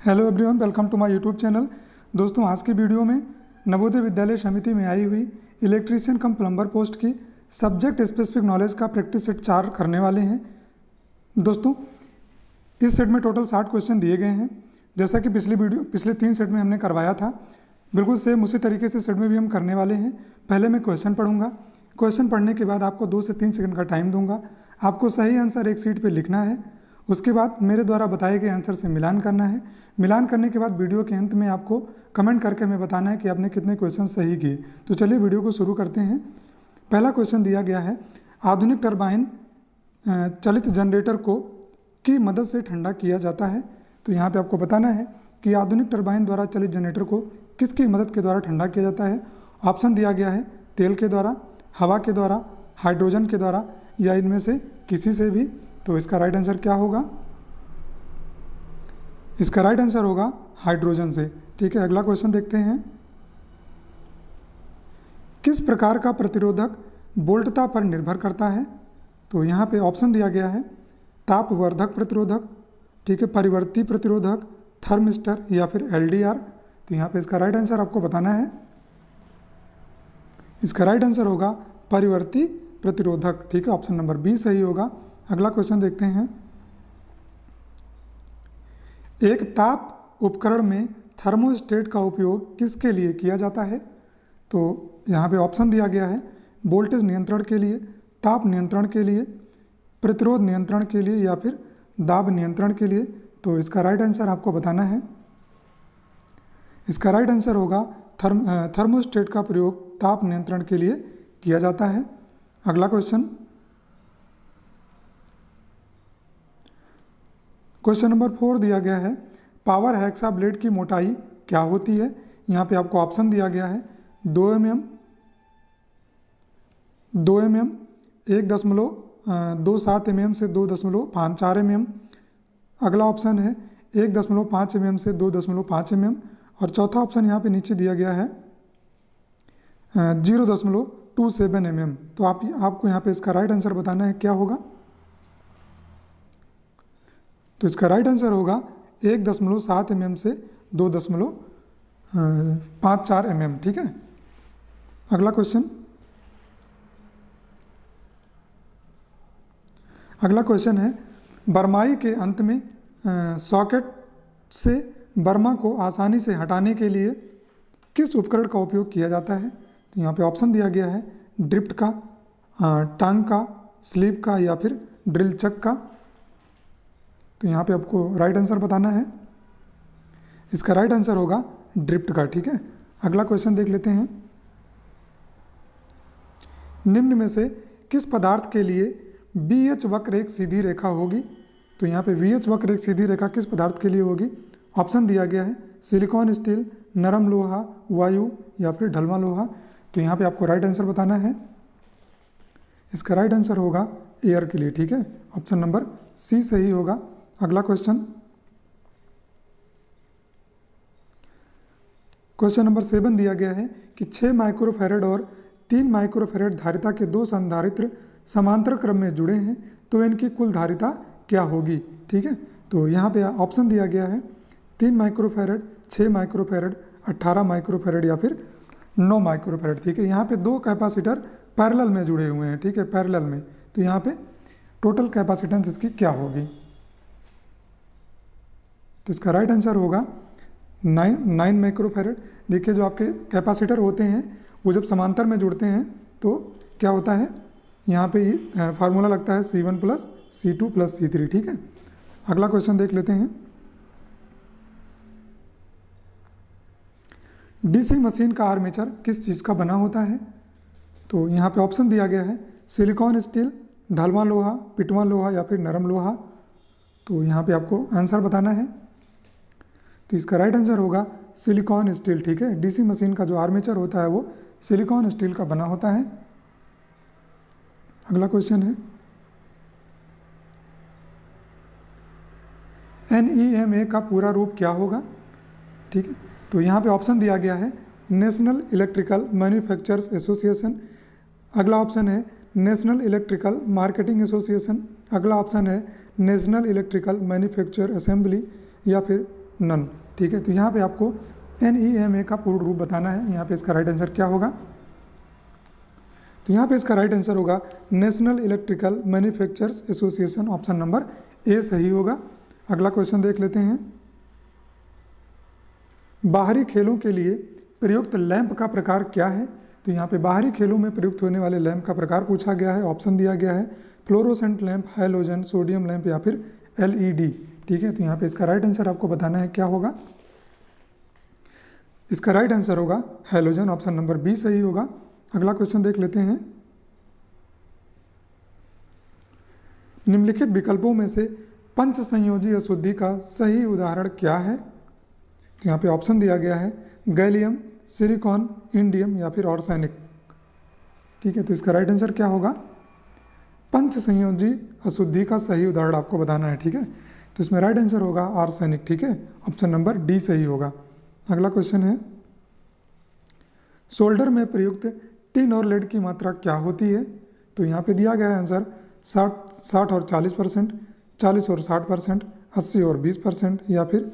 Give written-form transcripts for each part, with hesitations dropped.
Hello everyone, welcome to my YouTube channel. दोस्तों, आज की वीडियो में नवोदय विद्यालय समिति में आई हुई इलेक्ट्रीशियन कम प्लम्बर पोस्ट की सब्जेक्ट स्पेसिफिक नॉलेज का प्रैक्टिस सेट 4 करने वाले हैं। दोस्तों, इस सेट में टोटल 60 क्वेश्चन दिए गए हैं। जैसा कि पिछले 3 सेट में हमने करवाया था, बिल्कुल सेम उसी तरीके से सेट में भी हम करने वाले हैं। पहले मैं क्वेश्चन पढ़ूंगा। क्वेश्चन पढ़ने के बाद आपको 2 से 3 सेकंड का टाइम दूंगा। आपको सही आंसर एक शीट पे लिखना है। उसके बाद मेरे द्वारा बताए गए आंसर से मिलान करना है। मिलान करने के बाद वीडियो के अंत में आपको कमेंट करके हमें बताना है कि आपने कितने क्वेश्चन सही किए। तो चलिए वीडियो को शुरू करते हैं। पहला क्वेश्चन दिया गया है, आधुनिक टरबाइन चलित जनरेटर को की मदद से ठंडा किया जाता है। तो यहाँ पे आपको बताना है कि आधुनिक टरबाइन द्वारा चलित जनरेटर को किसकी मदद के द्वारा ठंडा किया जाता है। ऑप्शन दिया गया है तेल के द्वारा, हवा के द्वारा, हाइड्रोजन के द्वारा या इनमें से किसी से भी। तो इसका राइट आंसर क्या होगा? इसका राइट आंसर होगा हाइड्रोजन से। ठीक है, अगला क्वेश्चन देखते हैं। किस प्रकार का प्रतिरोधक वोल्टता पर निर्भर करता है? तो यहाँ पे ऑप्शन दिया गया है तापवर्धक प्रतिरोधक, ठीक है, परिवर्ती प्रतिरोधक, थर्मिस्टर या फिर एलडीआर। तो यहाँ पे इसका राइट आंसर आपको बताना है। इसका राइट आंसर होगा परिवर्ती प्रतिरोधक। ठीक है, ऑप्शन नंबर बी सही होगा। अगला क्वेश्चन देखते हैं। एक ताप उपकरण में थर्मोस्टेट का उपयोग किसके लिए किया जाता है? तो यहाँ पे ऑप्शन दिया गया है वोल्टेज नियंत्रण के लिए, ताप नियंत्रण के लिए, प्रतिरोध नियंत्रण के लिए या फिर दाब नियंत्रण के लिए। तो इसका राइट आंसर आपको बताना है। इसका राइट आंसर होगा थर्मोस्टेट का प्रयोग ताप नियंत्रण के लिए किया जाता है। अगला क्वेश्चन नंबर 4 दिया गया है, पावर हैक्सा ब्लेड की मोटाई क्या होती है? यहाँ पे आपको ऑप्शन दिया गया है 2 mm, 1.27 mm से 2.54 mm। अगला ऑप्शन है 1.5 mm से 2.5 mm और चौथा ऑप्शन यहाँ पे नीचे दिया गया है 0.27 mm। तो आपको यहाँ पे इसका राइट आंसर बताना है क्या होगा। तो इसका राइट आंसर होगा 1.7 mm से 2.54 mm। ठीक है, अगला क्वेश्चन है, बरमाई के अंत में सॉकेट से बर्मा को आसानी से हटाने के लिए किस उपकरण का उपयोग किया जाता है? तो यहाँ पे ऑप्शन दिया गया है ड्रिफ्ट का, टांग का, स्लीव का या फिर ड्रिल चक का। तो यहाँ पे आपको राइट आंसर बताना है। इसका राइट आंसर होगा ड्रिफ्ट का। ठीक है, अगला क्वेश्चन देख लेते हैं। निम्न में से किस पदार्थ के लिए BH वक्र एक सीधी रेखा होगी? तो यहाँ पे BH वक्र एक सीधी रेखा किस पदार्थ के लिए होगी? ऑप्शन दिया गया है सिलिकॉन स्टील, नरम लोहा, वायु या फिर ढलवा लोहा। तो यहाँ पे आपको राइट आंसर बताना है। इसका राइट आंसर होगा एयर के लिए। ठीक है, ऑप्शन नंबर सी सही होगा। अगला क्वेश्चन नंबर 7 दिया गया है कि 6 माइक्रोफैरड और 3 माइक्रोफैरड धारिता के 2 संधारित्र समांतर क्रम में जुड़े हैं, तो इनकी कुल धारिता क्या होगी? ठीक है, तो यहाँ पे ऑप्शन दिया गया है 3 माइक्रोफैरड, 6 माइक्रोफैरड, 18 माइक्रोफैरड या फिर 9 माइक्रोफैरड। ठीक है, यहाँ पे 2 कैपेसिटर पैरेलल में जुड़े हुए हैं। ठीक है, पैरेलल में। तो यहाँ पे टोटल कैपेसिटेंस इसकी क्या होगी? तो इसका राइट आंसर होगा 9 माइक्रोफैरड। देखिए, जो आपके कैपेसिटर होते हैं वो जब समांतर में जुड़ते हैं तो क्या होता है, यहाँ पे फार्मूला लगता है C1 + C2 + C3। ठीक है, अगला क्वेश्चन देख लेते हैं। DC मशीन का आर्मेचर किस चीज़ का बना होता है? तो यहाँ पे ऑप्शन दिया गया है सिलिकॉन स्टील, ढलवा लोहा, पिटवा लोहा या फिर नरम लोहा। तो यहाँ पे आपको आंसर बताना है। तो इसका राइट आंसर होगा सिलिकॉन स्टील। ठीक है, DC मशीन का जो आर्मेचर होता है वो सिलिकॉन स्टील का बना होता है। अगला क्वेश्चन है, NEMA का पूरा रूप क्या होगा? ठीक है, तो यहाँ पे ऑप्शन दिया गया है नेशनल इलेक्ट्रिकल मैन्युफैक्चरर्स एसोसिएशन। अगला ऑप्शन है नेशनल इलेक्ट्रिकल मार्केटिंग एसोसिएशन। अगला ऑप्शन है नेशनल इलेक्ट्रिकल मैन्युफैक्चर असेंबली या फिर नन। ठीक है, तो यहाँ पे आपको NEMA का पूर्ण रूप बताना है। यहाँ पे इसका राइट आंसर क्या होगा? तो यहाँ पे इसका राइट आंसर होगा national electrical manufacturers association, option number A सही होगा। अगला क्वेश्चन देख लेते हैं। बाहरी खेलों के लिए प्रयुक्त लैंप का प्रकार क्या है? तो यहाँ पे बाहरी खेलों में प्रयुक्त होने वाले लैंप का प्रकार पूछा गया है। ऑप्शन दिया गया है fluorescent lamp, halogen, sodium lamp या फिर LED। ठीक है, तो यहाँ पे इसका राइट आंसर आपको बताना है क्या होगा। इसका राइट आंसर होगा हैलोजन, ऑप्शन नंबर बी सही होगा। अगला क्वेश्चन देख लेते हैं। निम्नलिखित विकल्पों में से पंच संयोजी अशुद्धि का सही उदाहरण क्या है? तो यहाँ पे ऑप्शन दिया गया है गैलियम, सिलिकॉन, इंडियम या फिर आर्सेनिक। ठीक है, तो इसका राइट आंसर क्या होगा? पंच संयोजी अशुद्धि का सही उदाहरण आपको बताना है। ठीक है, तो इसमें राइट आंसर होगा आर्सेनिक। ठीक है, ऑप्शन नंबर डी सही होगा। अगला क्वेश्चन है सोल्डर में प्रयुक्त टिन और लेड की मात्रा क्या होती है? तो यहाँ पे दिया गया है आंसर 60 और 40%, 40 और 60%, 80 और 20% या फिर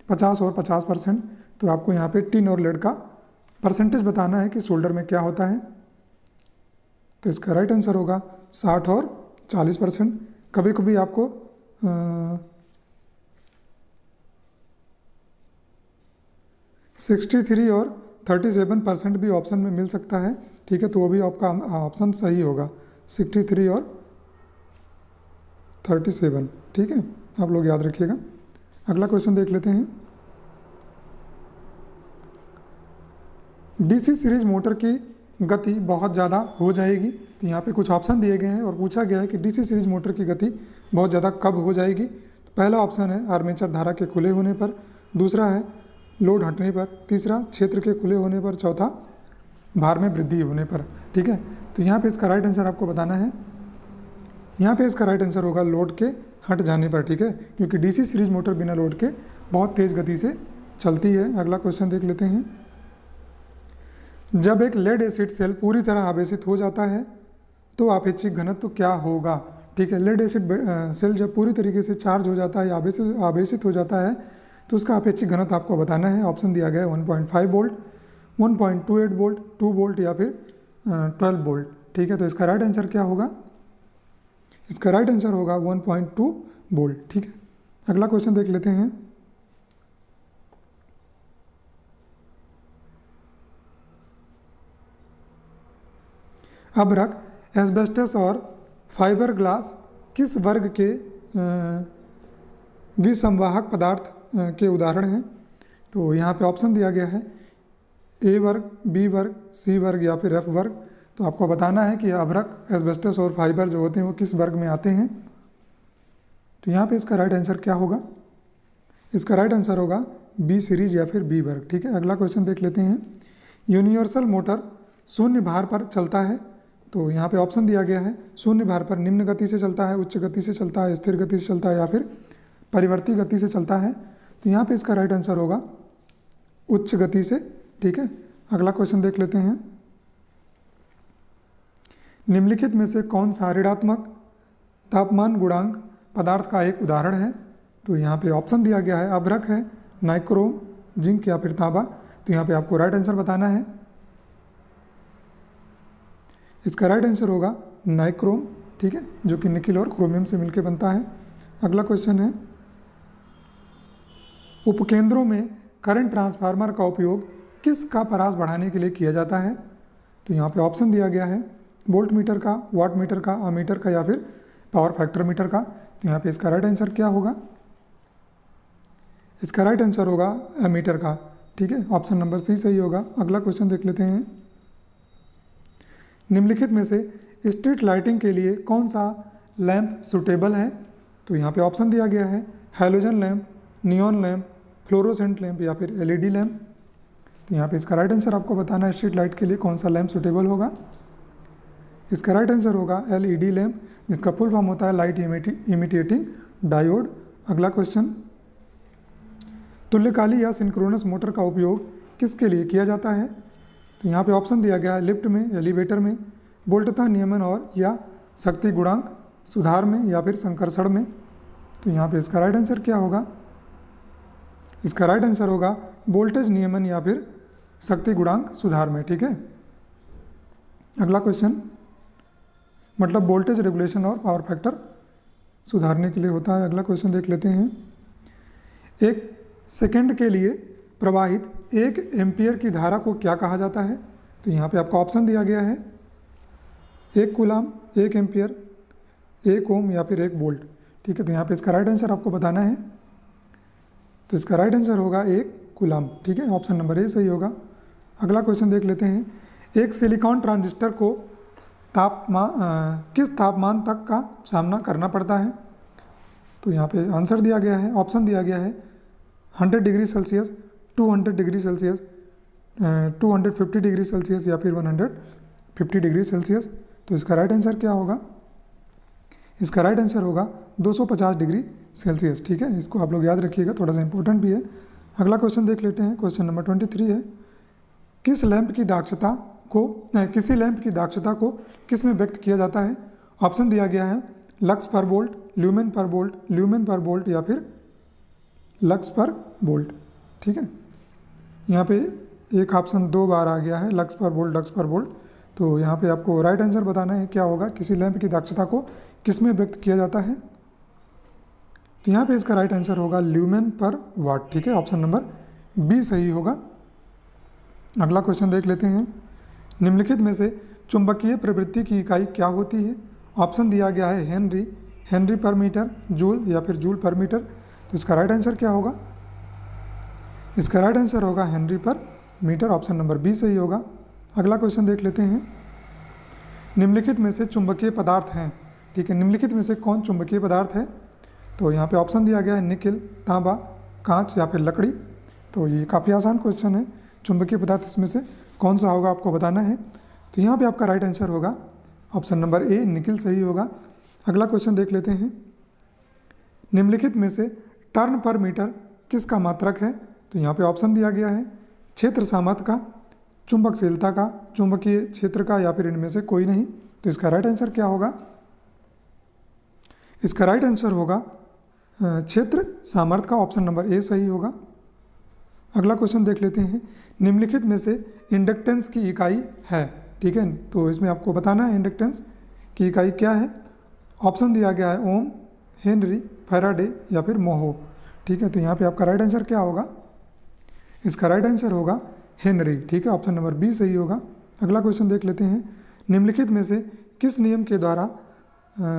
50 और 50%। तो आपको यहाँ पे टिन और लेड का परसेंटेज बताना है कि सोल्डर में क्या होता है। तो इसका राइट आंसर होगा 60 और 40%। कभी कभी आपको 63 और 37% भी ऑप्शन में मिल सकता है। ठीक है, तो वो भी आपका ऑप्शन सही होगा, 63 और 37। ठीक है, आप लोग याद रखिएगा। अगला क्वेश्चन देख लेते हैं। DC सीरीज मोटर की गति बहुत ज़्यादा हो जाएगी। तो यहाँ पे कुछ ऑप्शन दिए गए हैं और पूछा गया है कि DC सीरीज मोटर की गति बहुत ज़्यादा कब हो जाएगी। तो पहला ऑप्शन है आर्मेचर धारा के खुले होने पर, दूसरा है लोड हटने पर, तीसरा क्षेत्र के खुले होने पर, चौथा भार में वृद्धि होने पर। ठीक है, तो यहाँ पे इसका राइट आंसर आपको बताना है। यहाँ पे इसका राइट आंसर होगा लोड के हट जाने पर। ठीक है, क्योंकि DC सीरीज मोटर बिना लोड के बहुत तेज़ गति से चलती है। अगला क्वेश्चन देख लेते हैं। जब एक लेड एसिड सेल पूरी तरह आवेशित हो जाता है तो आपेक्षिक घनत्व क्या होगा? ठीक है, लेड एसिड सेल जब पूरी तरीके से चार्ज हो जाता है या आवेशित हो जाता है तो उसका अपेक्षिक घनत्व आपको बताना है। ऑप्शन दिया गया है 1.5 वोल्ट, 1.28 वोल्ट, 2 वोल्ट या फिर 12 वोल्ट। ठीक है, तो इसका राइट आंसर क्या होगा? इसका राइट आंसर होगा 1.2 वोल्ट। ठीक है, अगला क्वेश्चन देख लेते हैं। अभ्रक, एस्बेस्टस और फाइबर ग्लास किस वर्ग के विसंवाहक पदार्थ के उदाहरण हैं? तो यहाँ पे ऑप्शन दिया गया है A वर्ग, B वर्ग, C वर्ग या फिर F वर्ग। तो आपको बताना है कि अभ्रक, एस्बेस्टस और फाइबर जो होते हैं वो किस वर्ग में आते हैं। तो यहाँ पे इसका राइट आंसर क्या होगा? इसका राइट आंसर होगा B सीरीज या फिर B वर्ग। ठीक है, अगला क्वेश्चन देख लेते हैं। यूनिवर्सल मोटर शून्य भार पर चलता है। तो यहाँ पे ऑप्शन दिया गया है शून्य भार पर निम्न गति से चलता है, उच्च गति से चलता है, स्थिर गति से चलता है या फिर परिवर्ती गति से चलता है। तो यहाँ पे इसका राइट आंसर होगा उच्च गति से। ठीक है, अगला क्वेश्चन देख लेते हैं। निम्नलिखित में से कौन सा ऋणात्मक तापमान गुणांक पदार्थ का एक उदाहरण है? तो यहाँ पे ऑप्शन दिया गया है अभ्रक है, नाइक्रोम, जिंक या फिर तांबा। तो यहाँ पे आपको राइट आंसर बताना है। इसका राइट आंसर होगा नाइक्रोम। ठीक है, जो कि निकिल और क्रोमियम से मिलकर बनता है। अगला क्वेश्चन है उपकेंद्रों में करंट ट्रांसफार्मर का उपयोग किस का परास बढ़ाने के लिए किया जाता है? तो यहाँ पे ऑप्शन दिया गया है वोल्ट मीटर का, वाट मीटर का, अमीटर का या फिर पावर फैक्टर मीटर का। तो यहाँ पे इसका राइट आंसर क्या होगा? इसका राइट आंसर होगा एमीटर का। ठीक है, ऑप्शन नंबर सी सही होगा। अगला क्वेश्चन देख लेते हैं। निम्नलिखित में से स्ट्रीट लाइटिंग के लिए कौन सा लैंप सूटेबल है? तो यहाँ पे ऑप्शन दिया गया है halogen lamp, neon lamp, fluorescent lamp या फिर LED लैंप। तो यहाँ पे इसका राइट आंसर आपको बताना है स्ट्रीट लाइट के लिए कौन सा लैंप सूटेबल होगा। इसका राइट आंसर होगा LED लैंप, जिसका फुल फॉर्म होता है लाइट इमिटेटिंग डायोड। अगला क्वेश्चन, तुल्यकाली या सिंक्रोनस मोटर का उपयोग किसके लिए किया जाता है? तो यहाँ पे ऑप्शन दिया गया है लिफ्ट में, एलिवेटर में, वोल्टता नियमन और या शक्ति गुणांक सुधार में या फिर संकर्षण में। तो यहाँ पे इसका राइट आंसर क्या होगा? इसका राइट आंसर होगा वोल्टेज नियमन या फिर शक्ति गुणांक सुधार में। ठीक है, अगला क्वेश्चन, मतलब वोल्टेज रेगुलेशन और पावर फैक्टर सुधारने के लिए होता है। अगला क्वेश्चन देख लेते हैं। एक सेकंड के लिए प्रवाहित 1 एम्पियर की धारा को क्या कहा जाता है? तो यहाँ पे आपको ऑप्शन दिया गया है 1 कूलाम, 1 एम्पियर, 1 ओम या फिर 1 वोल्ट। ठीक है, तो यहाँ पे इसका राइट आंसर आपको बताना है। तो इसका राइट आंसर होगा 1 कूलाम। ठीक है, ऑप्शन नंबर ए सही होगा। अगला क्वेश्चन देख लेते हैं। एक सिलिकॉन ट्रांजिस्टर को किस तापमान तक का सामना करना पड़ता है? तो यहाँ पे आंसर दिया गया है, ऑप्शन दिया गया है 100 degree Celsius, 200 degree Celsius, 250 degree Celsius या फिर 150 डिग्री सेल्सियस। तो इसका राइट आंसर क्या होगा? इसका राइट आंसर होगा 250 डिग्री सेल्सियस। ठीक है, इसको आप लोग याद रखिएगा, थोड़ा सा इंपॉर्टेंट भी है। अगला क्वेश्चन देख लेते हैं। क्वेश्चन नंबर 23 है, किसी लैंप की दक्षता को किस में व्यक्त किया जाता है? ऑप्शन दिया गया है लक्स पर वोल्ट, ल्यूमेन पर वोल्ट, ल्यूमेन पर वोल्ट या फिर लक्स पर वोल्ट। ठीक है, यहाँ पे एक ऑप्शन 2 बार आ गया है, लक्स पर वोल्ट, लक्स पर वोल्ट। तो यहाँ पे आपको राइट आंसर बताना है क्या होगा, किसी लैंप की दक्षता को किस में व्यक्त किया जाता है? तो यहाँ पे इसका राइट आंसर होगा ल्यूमेन पर वाट। ठीक है, ऑप्शन नंबर बी सही होगा। अगला क्वेश्चन देख लेते हैं। निम्नलिखित में से चुंबकीय प्रवृत्ति की इकाई क्या होती है? ऑप्शन दिया गया है हेनरी, हेनरी पर मीटर, जूल या फिर जूल पर मीटर। तो इसका राइट आंसर क्या होगा? इसका राइट आंसर होगा हेनरी पर मीटर, ऑप्शन नंबर बी सही होगा। अगला क्वेश्चन देख लेते हैं। निम्नलिखित में से चुंबकीय पदार्थ हैं। ठीक है, निम्नलिखित में से कौन चुंबकीय पदार्थ है? तो यहाँ पे ऑप्शन दिया गया है निकिल, तांबा, कांच या फिर लकड़ी। तो ये काफ़ी आसान क्वेश्चन है। चुंबकीय पदार्थ इसमें से कौन सा होगा आपको बताना है। तो यहाँ पे आपका राइट आंसर होगा ऑप्शन नंबर ए, निकिल सही होगा। अगला क्वेश्चन देख लेते हैं। निम्नलिखित में से टर्न पर मीटर किसका मात्रक है? तो यहाँ पे ऑप्शन दिया गया है क्षेत्र सामर्थ्य का, चुंबकशीलता का, चुंबकीय क्षेत्र का या फिर इनमें से कोई नहीं। तो इसका राइट आंसर क्या होगा? इसका राइट आंसर होगा क्षेत्र सामर्थ्य का, ऑप्शन नंबर ए सही होगा। अगला क्वेश्चन देख लेते हैं। निम्नलिखित में से इंडक्टेंस की इकाई है। ठीक है, तो इसमें आपको बताना है इंडक्टेंस की इकाई क्या है। ऑप्शन दिया गया है ओम, हेनरी, फैराडे या फिर मोहो। ठीक है, तो यहाँ पे आपका राइट आंसर क्या होगा? इसका राइट आंसर होगा हेनरी। ठीक है, ऑप्शन नंबर बी सही होगा। अगला क्वेश्चन देख लेते हैं। निम्नलिखित में से किस नियम के द्वारा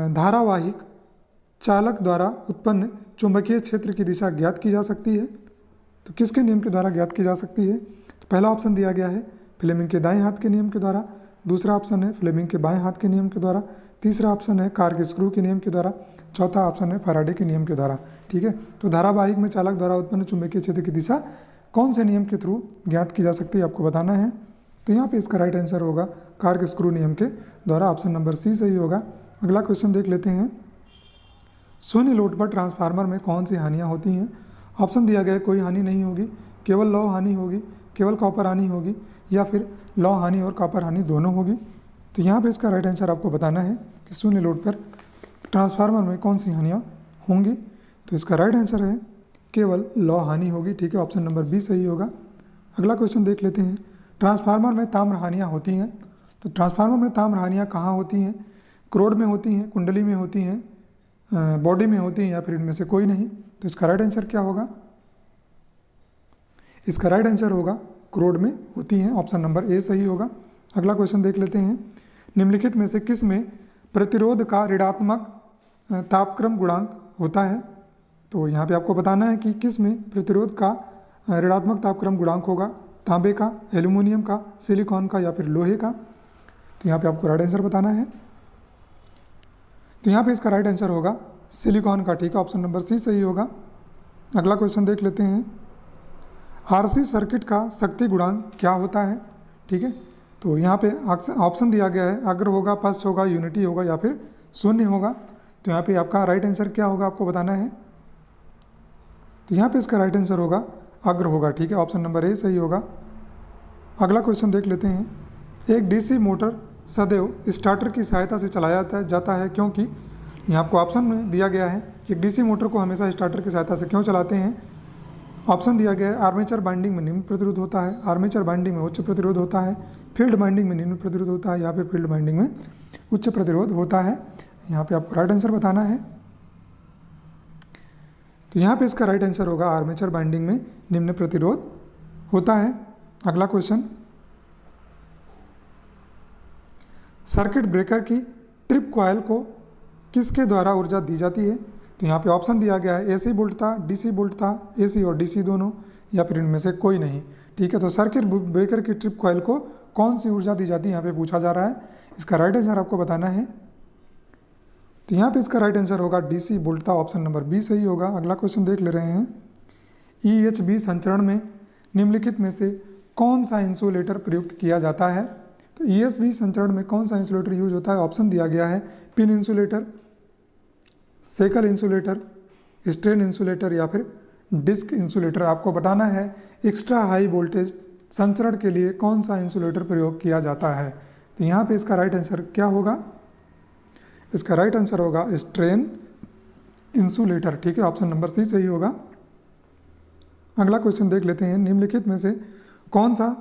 धारावाहिक चालक द्वारा उत्पन्न चुंबकीय क्षेत्र की दिशा ज्ञात की जा सकती है? तो किसके नियम के द्वारा ज्ञात की जा सकती है? तो पहला ऑप्शन दिया गया है फ्लेमिंग के दाएं हाथ के नियम के द्वारा, दूसरा ऑप्शन है फ्लेमिंग के बाएं हाथ के नियम के द्वारा, तीसरा ऑप्शन है कार्क स्क्रू के नियम के द्वारा, चौथा ऑप्शन है फैराडे के नियम के द्वारा। ठीक है, तो धारावाहिक में चालक द्वारा उत्पन्न चुंबकीय क्षेत्र की दिशा कौन से नियम के थ्रू ज्ञात की जा सकती है आपको बताना है। तो यहाँ पे इसका राइट आंसर होगा कार्क स्क्रू नियम के द्वारा, ऑप्शन नंबर सी सही होगा। अगला क्वेश्चन देख लेते हैं। शून्य लोड पर ट्रांसफार्मर में कौन सी हानियाँ होती हैं? ऑप्शन दिया गया है कोई हानि नहीं होगी, केवल लौह हानि होगी, केवल कॉपर हानि होगी या फिर लौह हानि और कॉपर हानि दोनों होगी। तो यहाँ पे इसका राइट आंसर आपको बताना है कि शून्य लोड पर ट्रांसफार्मर में कौन सी हानियाँ होंगी। तो इसका राइट आंसर है केवल लौह हानि होगी। ठीक है, ऑप्शन नंबर बी सही होगा। अगला क्वेश्चन देख लेते हैं। ट्रांसफार्मर में ताम्र हानियाँ होती हैं। तो ट्रांसफार्मर में ताम्र हानियाँ कहाँ होती हैं? क्रोड में होती हैं, कुंडली में होती हैं, बॉडी में होती हैं या फिर इनमें से कोई नहीं। तो इसका राइट आंसर क्या होगा? इसका राइट आंसर होगा क्रोड में होती हैं, ऑप्शन नंबर ए सही होगा। अगला क्वेश्चन देख लेते हैं। निम्नलिखित में से किस में प्रतिरोध का ऋणात्मक तापक्रम गुणांक होता है? तो यहाँ पे आपको बताना है कि किस में प्रतिरोध का ऋणात्मक तापक्रम गुणांक होगा, तांबे का, एल्यूमिनियम का, सिलिकॉन का या फिर लोहे का। तो यहाँ पे आपको राइट आंसर बताना है। तो यहाँ पे इसका राइट आंसर होगा सिलिकॉन का। ठीक है, ऑप्शन नंबर सी सही होगा। अगला क्वेश्चन देख लेते हैं। आरसी सर्किट का शक्ति गुणांक क्या होता है? ठीक है, तो यहाँ पे ऑप्शन दिया गया है अग्र होगा, पश्च होगा, यूनिटी होगा या फिर शून्य होगा। तो यहाँ पे आपका राइट आंसर क्या होगा आपको बताना है। तो यहाँ पे इसका राइट आंसर होगा अग्र होगा। ठीक है, ऑप्शन नंबर ए सही होगा। अगला क्वेश्चन देख लेते हैं। एक डीसी मोटर सदैव स्टार्टर की सहायता से चलाया जाता है क्योंकि यहाँ आपको ऑप्शन में दिया गया है कि डीसी मोटर को हमेशा स्टार्टर की सहायता से क्यों चलाते हैं। ऑप्शन दिया गया है आर्मेचर बाइंडिंग में निम्न प्रतिरोध होता है, आर्मेचर बाइंडिंग में उच्च प्रतिरोध होता है, फील्ड बाइंडिंग में निम्न प्रतिरोध होता है, या फिर फील्ड बाइंडिंग में उच्च प्रतिरोध होता है। यहाँ पे आपको राइट आंसर बताना है। तो यहाँ पे इसका राइट आंसर होगा आर्मेचर बाइंडिंग में निम्न प्रतिरोध होता है। अगला क्वेश्चन, सर्किट ब्रेकर की ट्रिप कॉइल को किसके द्वारा ऊर्जा दी जाती है? तो यहाँ पे ऑप्शन दिया गया है एसी बोल्ट था, डीसी बोल्ट था, एसी और डीसी दोनों, या फिर इनमें से कोई नहीं। ठीक है, तो सर्किट ब्रेकर की ट्रिप कॉइल को कौन सी ऊर्जा दी जाती है यहाँ पे पूछा जा रहा है। इसका राइट आंसर आपको बताना है। तो यहाँ पे इसका राइट आंसर होगा डीसी बोल्ट था, ऑप्शन नंबर बी सही होगा। अगला क्वेश्चन देख ले रहे हैं, EHB संचरण में निम्नलिखित में से कौन सा इंसुलेटर प्रयुक्त किया जाता है? तो EHB संचरण में कौन सा इंसुलेटर यूज होता है? ऑप्शन दिया गया है pin insulator, shekel insulator, strain insulator, या फिर डिस्क इंसुलेटर। आपको बताना है एक्स्ट्रा हाई वोल्टेज संचरण के लिए कौन सा इंसुलेटर प्रयोग किया जाता है। तो यहाँ पे इसका राइट आंसर क्या होगा? इसका राइट आंसर होगा स्ट्रेन इंसुलेटर। ठीक है, ऑप्शन नंबर सी सही होगा। अगला क्वेश्चन देख लेते हैं, निम्नलिखित में से कौन सा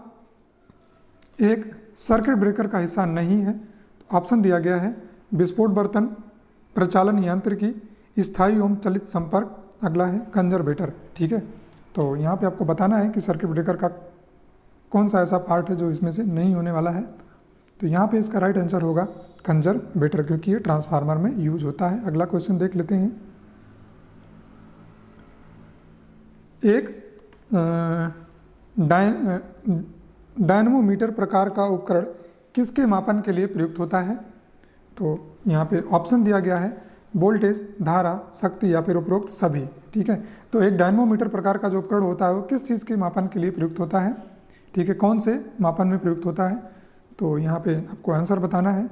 एक सर्किट ब्रेकर का हिस्सा नहीं है? ऑप्शन दिया गया है विस्फोट बर्तन, प्रचालन यांत्रिकी, स्थायी ओम चलित संपर्क, अगला है कंजर्वेटर। ठीक है, तो यहाँ पे आपको बताना है कि सर्किट ब्रेकर का कौन सा ऐसा पार्ट है जो इसमें से नहीं होने वाला है। तो यहाँ पे इसका राइट आंसर होगा कंजर्वेटर, क्योंकि ये ट्रांसफार्मर में यूज होता है। अगला क्वेश्चन देख लेते हैं, एक डायनमोमीटर प्रकार का उपकरण किसके मापन के लिए प्रयुक्त होता है? तो यहाँ पे ऑप्शन दिया गया है वोल्टेज, धारा, शक्ति, या फिर उपरोक्त सभी। ठीक है, तो एक डायनमोमीटर प्रकार का जो उपकरण होता है वो किस चीज़ के मापन के लिए प्रयुक्त होता है? ठीक है, कौन से मापन में प्रयुक्त होता है? तो यहाँ पे आपको आंसर बताना है।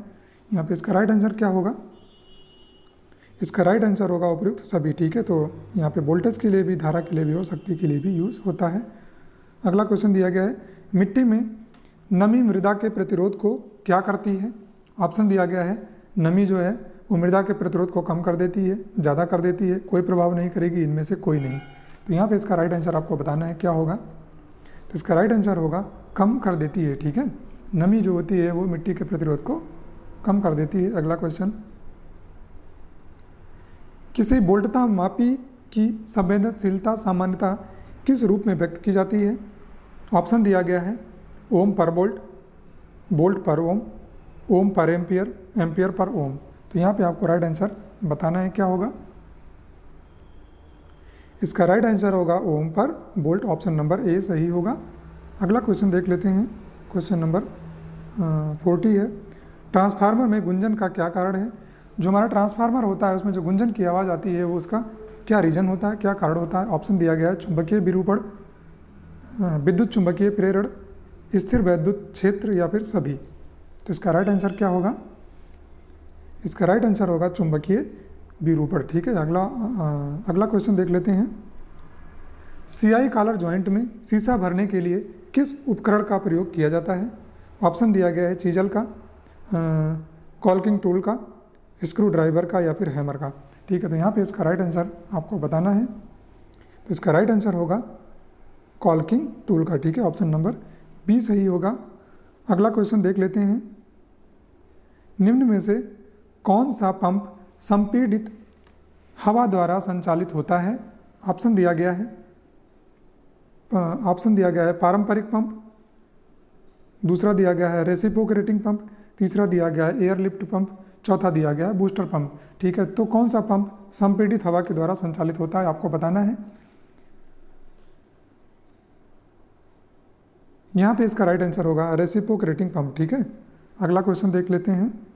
यहाँ पे इसका राइट आंसर क्या होगा? इसका राइट आंसर होगा उपयुक्त सभी। ठीक है, तो यहाँ पे वोल्टेज के लिए भी, धारा के लिए भी और शक्ति के लिए भी यूज़ होता है। अगला क्वेश्चन दिया गया है, मिट्टी में नमी मृदा के प्रतिरोध को क्या करती है? ऑप्शन दिया गया है नमी जो है वो मृदा के प्रतिरोध को कम कर देती है, ज़्यादा कर देती है, कोई प्रभाव नहीं करेगी, इनमें से कोई नहीं। तो यहाँ पे इसका राइट आंसर आपको बताना है क्या होगा। तो इसका राइट आंसर होगा कम कर देती है। ठीक है, नमी जो होती है वो मिट्टी के प्रतिरोध को कम कर देती है। अगला क्वेश्चन, किसी वोल्टता मापी की संवेदनशीलता सामान्यतः किस रूप में व्यक्त की जाती है? ऑप्शन दिया गया है ओम पर वोल्ट, वोल्ट पर ओम, ओम पर एम्पियर, एम्पियर पर ओम। तो यहाँ पे आपको राइट आंसर बताना है क्या होगा। इसका राइट आंसर होगा ओम पर वोल्ट, ऑप्शन नंबर ए सही होगा। अगला क्वेश्चन देख लेते हैं, क्वेश्चन नंबर 40 है, ट्रांसफार्मर में गुंजन का क्या कारण है? जो हमारा ट्रांसफार्मर होता है उसमें जो गुंजन की आवाज़ आती है वो उसका क्या रीजन होता है, क्या कारण होता है? ऑप्शन दिया गया है चुंबकीय विरूपण, विद्युत चुंबकीय प्रेरण, स्थिर वैद्युत क्षेत्र, या फिर सभी। तो इसका राइट आंसर क्या होगा? इसका राइट आंसर होगा चुंबकीय विरूपण। ठीक है, अगला क्वेश्चन देख लेते हैं, सीआई कॉलर जॉइंट में शीशा भरने के लिए किस उपकरण का प्रयोग किया जाता है? ऑप्शन दिया गया है चीजल का, कॉल्किंग टूल का, स्क्रू ड्राइवर का, या फिर हैमर का। ठीक है, तो यहाँ पे इसका राइट आंसर आपको बताना है। तो इसका राइट आंसर होगा कॉल्किंग टूल का। ठीक है, ऑप्शन नंबर बी सही होगा। अगला क्वेश्चन देख लेते हैं, निम्न में से कौन सा पंप संपीड़ित हवा द्वारा संचालित होता है? ऑप्शन दिया गया है पारंपरिक पंप, दूसरा दिया गया है रेसिप्रोकेटिंग पंप, तीसरा दिया गया है एयरलिफ्ट पंप, चौथा दिया गया है बूस्टर पंप। ठीक है, तो कौन सा पंप संपीड़ित हवा के द्वारा संचालित होता है आपको बताना है। यहाँ पे इसका राइट आंसर होगा रेसिप्रोकेटिंग पंप। ठीक है, अगला क्वेश्चन देख लेते हैं,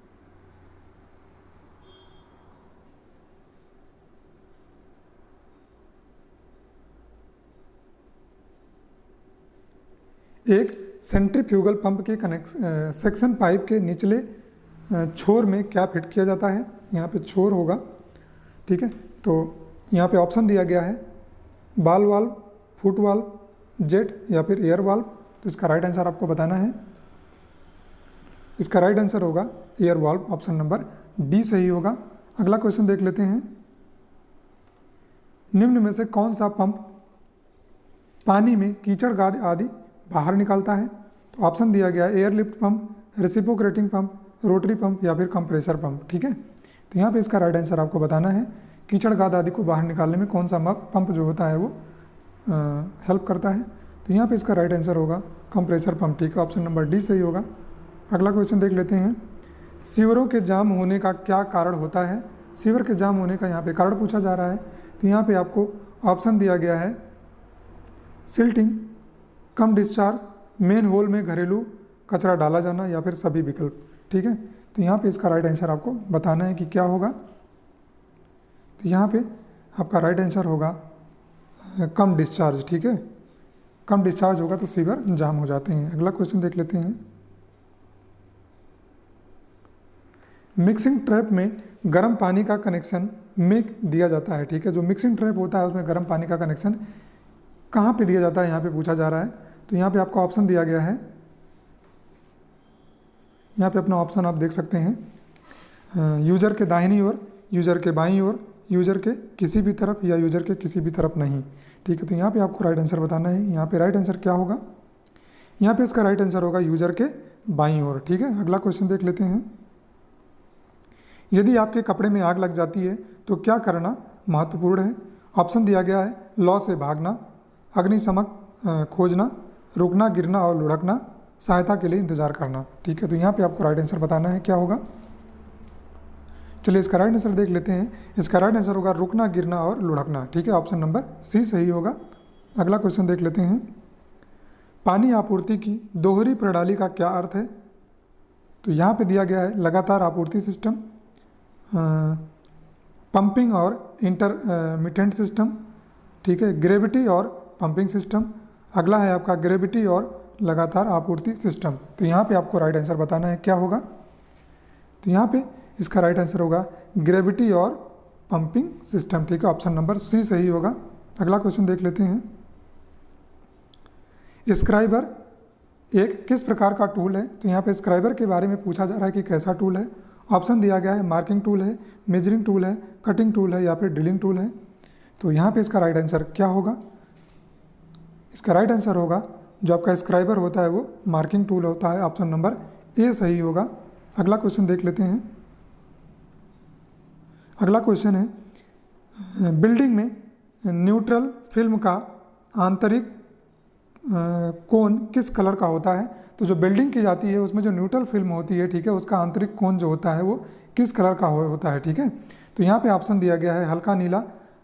एक सेंट्रीफ्यूगल पंप के सेक्शन पाइप के निचले छोर में क्या फिट किया जाता है? यहाँ पे छोर होगा। ठीक है, तो यहाँ पे ऑप्शन दिया गया है बाल वाल्व, फुट वाल्व, जेट, या फिर एयर वाल्व। तो इसका राइट आंसर आपको बताना है। इसका राइट आंसर होगा air valve, option number D सही होगा। अगला क्वेश्चन देख लेते हैं, निम्न में से कौन सा पंप पानी में कीचड़ गाद आदि बाहर निकालता है? तो ऑप्शन दिया गया है airlift pump, reciprocating pump, rotary pump या फिर कंप्रेसर पंप। ठीक है, तो यहाँ पे इसका राइट आंसर आपको बताना है कीचड़ गाद आदि को बाहर निकालने में कौन सा पंप जो होता है वो हेल्प करता है। तो यहाँ पे इसका राइट आंसर होगा कंप्रेसर पंप। ठीक है, ऑप्शन नंबर डी सही होगा। अगला क्वेश्चन देख लेते हैं, सीवरों के जाम होने का क्या कारण होता है? सीवर के जाम होने का यहाँ पे कारण पूछा जा रहा है। तो यहाँ पे आपको ऑप्शन दिया गया है सिल्टिंग, कम डिस्चार्ज, मेन होल में घरेलू कचरा डाला जाना या फिर सभी विकल्प। ठीक है, तो यहाँ पे इसका राइट आंसर आपको बताना है कि क्या होगा। तो यहाँ पे आपका राइट आंसर होगा कम डिस्चार्ज। ठीक है, कम डिस्चार्ज होगा तो सीवर जाम हो जाते हैं। अगला क्वेश्चन देख लेते हैं, मिक्सिंग ट्रैप में गर्म पानी का कनेक्शन में दिया जाता है। ठीक है, जो मिक्सिंग ट्रैप होता है उसमें गर्म पानी का कनेक्शन कहाँ पे दिया जाता है, यहाँ पे पूछा जा रहा है। तो यहाँ पे आपका ऑप्शन दिया गया है, यहाँ पे अपना ऑप्शन आप देख सकते हैं, यूजर के दाहिनी ओर, यूजर के बाईं ओर, यूजर के किसी भी तरफ या यूजर के किसी भी तरफ नहीं। ठीक है, तो यहाँ पे आपको राइट आंसर बताना है। यहाँ पे राइट आंसर क्या होगा? यहाँ पे इसका राइट आंसर होगा यूजर के बाईं ओर। ठीक है, अगला क्वेश्चन देख लेते हैं, यदि आपके कपड़े में आग लग जाती है तो क्या करना महत्वपूर्ण है? ऑप्शन दिया गया है लौ से भागना, अग्निशमक खोजना, रुकना, गिरना और लुढ़कना, सहायता के लिए इंतजार करना। ठीक है, तो यहाँ पे आपको राइट आंसर बताना है क्या होगा। चलिए इसका राइट आंसर देख लेते हैं। इसका राइट आंसर होगा रुकना, गिरना और लुढ़कना। ठीक है, ऑप्शन नंबर सी सही होगा। अगला क्वेश्चन देख लेते हैं, पानी आपूर्ति की दोहरी प्रणाली का क्या अर्थ है? तो यहाँ पे दिया गया है लगातार आपूर्ति सिस्टम, पंपिंग और इंटरमिटेंट सिस्टम। ठीक है, ग्रेविटी और पंपिंग सिस्टम। अगला है आपका ग्रेविटी और लगातार आपूर्ति सिस्टम। तो यहाँ पे आपको राइट आंसर बताना है क्या होगा। तो यहाँ पे इसका राइट आंसर होगा ग्रेविटी और पंपिंग सिस्टम। ठीक है, ऑप्शन नंबर सी सही होगा। अगला क्वेश्चन देख लेते हैं, स्क्राइबर एक किस प्रकार का टूल है? तो यहाँ पे स्क्राइबर के बारे में पूछा जा रहा है कि कैसा टूल है। ऑप्शन दिया गया है मार्किंग टूल है, मेजरिंग टूल है, कटिंग टूल है या फिर ड्रिलिंग टूल है। तो यहाँ पे इसका राइट आंसर क्या होगा? इसका राइट आंसर होगा जो आपका स्क्राइबर होता है वो मार्किंग टूल होता है। ऑप्शन नंबर ए सही होगा। अगला क्वेश्चन देख लेते हैं, अगला क्वेश्चन है, बिल्डिंग में न्यूट्रल फिल्म का आंतरिक कोन किस कलर का होता है? तो जो बिल्डिंग की जाती है उसमें जो न्यूट्रल फिल्म होती है, ठीक है, उसका आंतरिक कोन जो होता है वो किस कलर का होता है? ठीक है, तो यहाँ पे ऑप्शन दिया गया है हल्का नीला,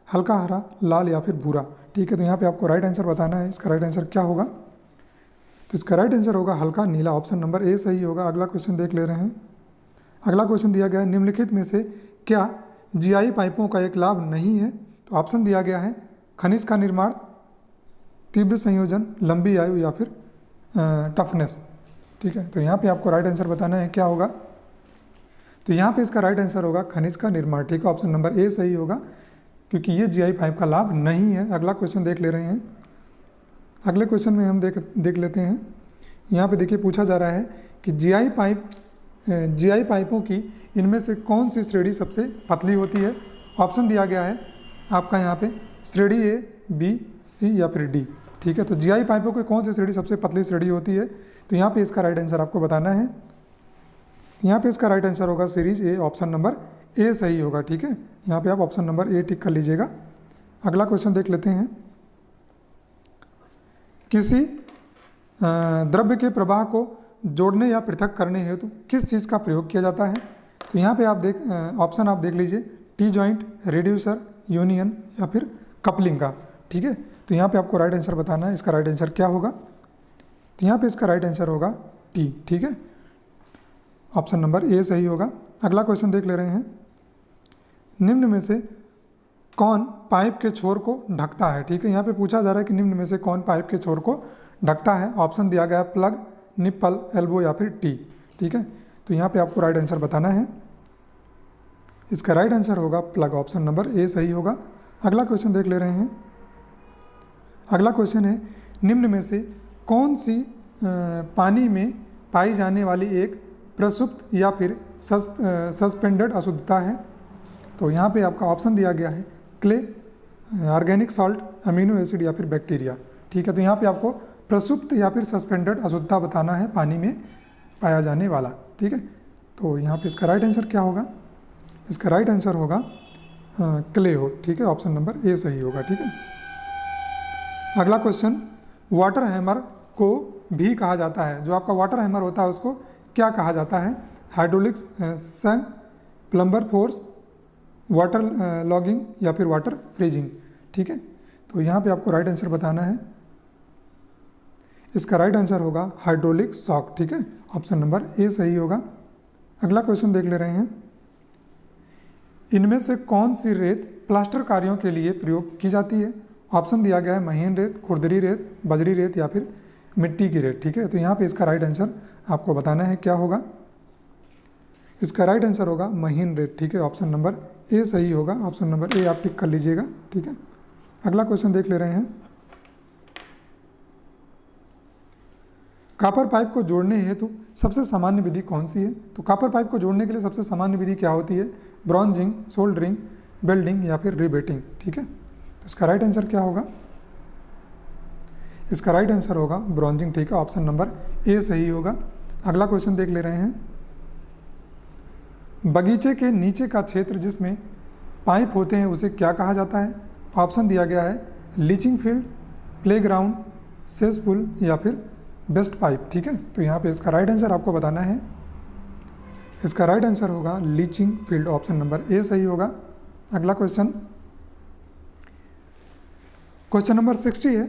हल्का हरा, लाल या फिर भूरा। ठीक है, तो यहाँ पे आपको राइट आंसर बताना है। इसका राइट आंसर क्या होगा? तो इसका राइट आंसर होगा हल्का नीला। ऑप्शन नंबर ए सही होगा। अगला क्वेश्चन देख ले रहे हैं, अगला क्वेश्चन दिया गया है, निम्नलिखित में से क्या जीआई पाइपों का एक लाभ नहीं है? तो ऑप्शन दिया गया है खनिज का निर्माण, तीव्र संयोजन, लंबी आयु या फिर टफनेस। ठीक है, तो यहाँ पे आपको राइट आंसर बताना है क्या होगा। तो यहाँ पे इसका राइट आंसर होगा खनिज का निर्माण। ठीक है, ऑप्शन नंबर ए सही होगा क्योंकि ये जीआई पाइप का लाभ नहीं है। अगला क्वेश्चन देख ले रहे हैं, अगले क्वेश्चन में हम देख लेते हैं। यहाँ पे देखिए पूछा जा रहा है कि जीआई पाइपों की इनमें से कौन सी श्रेणी सबसे पतली होती है? ऑप्शन दिया गया है आपका यहाँ पे श्रेणी ए, बी, सी या फिर डी। ठीक है, तो जीआई पाइपों की कौन सी श्रेणी सबसे पतली श्रेणी होती है? तो यहाँ पे इसका राइट आंसर आपको बताना है। यहाँ पे इसका राइट आंसर होगा series A, option number A सही होगा। ठीक है, यहाँ पे आप ऑप्शन नंबर ए टिक कर लीजिएगा। अगला क्वेश्चन देख लेते हैं, किसी द्रव्य के प्रवाह को जोड़ने या पृथक करने हेतु किस चीज़ का प्रयोग किया जाता है? तो यहाँ पे आप ऑप्शन आप देख लीजिए, टी जॉइंट, रिड्यूसर, यूनियन या फिर कपलिंग का। ठीक है, तो यहाँ पे आपको राइट आंसर बताना है। इसका राइट आंसर क्या होगा? तो यहाँ पे इसका राइट आंसर होगा टी। ठीक है, ऑप्शन नंबर ए सही होगा। अगला क्वेश्चन देख ले रहे हैं, निम्न में से कौन पाइप के छोर को ढकता है? ठीक है, यहाँ पे पूछा जा रहा है कि निम्न में से कौन पाइप के छोर को ढकता है। ऑप्शन दिया गया है प्लग, निप्पल, एल्बो या फिर टी। ठीक है, तो यहाँ पे आपको राइट आंसर बताना है। इसका राइट आंसर होगा प्लग, ऑप्शन नंबर ए सही होगा। अगला क्वेश्चन देख ले रहे हैं, अगला क्वेश्चन है, निम्न में से कौन सी पानी में पाई जाने वाली एक प्रसुप्त या फिर सस्पेंडेड अशुद्धता है? तो यहाँ पे आपका ऑप्शन दिया गया है clay, organic salt, amino acid या फिर बैक्टीरिया। ठीक है। तो यहाँ पे आपको प्रसुप्त या फिर सस्पेंडेड अशुद्धता बताना है पानी में पाया जाने वाला, ठीक है। तो यहाँ पे इसका राइट आंसर क्या होगा? इसका राइट आंसर होगा क्ले हो, ठीक है। ऑप्शन नंबर ए सही होगा, ठीक है। अगला क्वेश्चन, वाटर हैमर को भी कहा जाता है, जो आपका वाटर हैमर होता है उसको क्या कहा जाता है? हाइड्रोलिक्स संक, प्लम्बर फोर्स, वाटर लॉगिंग या फिर वाटर फ्रीजिंग, ठीक है। तो यहाँ पे आपको राइट आंसर बताना है। इसका राइट आंसर होगा हाइड्रोलिक शॉक, ठीक है। ऑप्शन नंबर ए सही होगा। अगला क्वेश्चन देख ले रहे हैं, इनमें से कौन सी रेत प्लास्टर कार्यों के लिए प्रयोग की जाती है? ऑप्शन दिया गया है महीन रेत, खुरदरी रेत, बजरी रेत या फिर मिट्टी की रेत, ठीक है। तो यहाँ पे इसका राइट आंसर आपको बताना है क्या होगा? इसका राइट आंसर होगा महीन रेत, ठीक है। ऑप्शन नंबर ए सही होगा। ऑप्शन नंबर ए आप टिक कर लीजिएगा, ठीक है। अगला क्वेश्चन देख ले रहे हैं, कॉपर पाइप को जोड़ने हेतु सबसे सामान्य विधि कौन सी है? तो कॉपर पाइप को जोड़ने के लिए सबसे सामान्य विधि क्या होती है? ब्रॉन्जिंग, सोल्डरिंग, वेल्डिंग या फिर रिबेटिंग, ठीक है। तो इसका राइट आंसर क्या होगा? इसका राइट आंसर होगा ब्रॉन्जिंग, ठीक है। ऑप्शन नंबर ए सही होगा। अगला क्वेश्चन देख ले रहे हैं, बगीचे के नीचे का क्षेत्र जिसमें पाइप होते हैं उसे क्या कहा जाता है? ऑप्शन दिया गया है लीचिंग फील्ड, प्लेग्राउंड, सेसपुल या फिर बेस्ट पाइप, ठीक है। तो यहाँ पे इसका राइट आंसर आपको बताना है। इसका राइट आंसर होगा leaching field, option number A सही होगा। अगला क्वेश्चन, क्वेश्चन नंबर 60 है,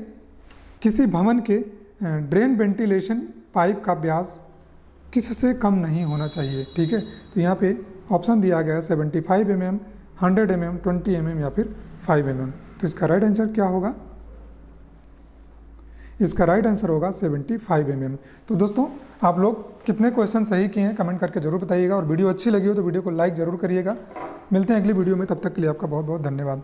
किसी भवन के ड्रेन वेंटिलेशन पाइप का व्यास किससे कम नहीं होना चाहिए, ठीक है। तो यहाँ पे ऑप्शन दिया गया है 75 mm, 100 mm, 20 mm या फिर 5 mm। तो इसका राइट आंसर क्या होगा? इसका राइट आंसर होगा 75 mm। तो दोस्तों आप लोग कितने क्वेश्चन सही किए हैं कमेंट करके जरूर बताइएगा, और वीडियो अच्छी लगी हो तो वीडियो को लाइक जरूर करिएगा। मिलते हैं अगली वीडियो में, तब तक के लिए आपका बहुत बहुत धन्यवाद।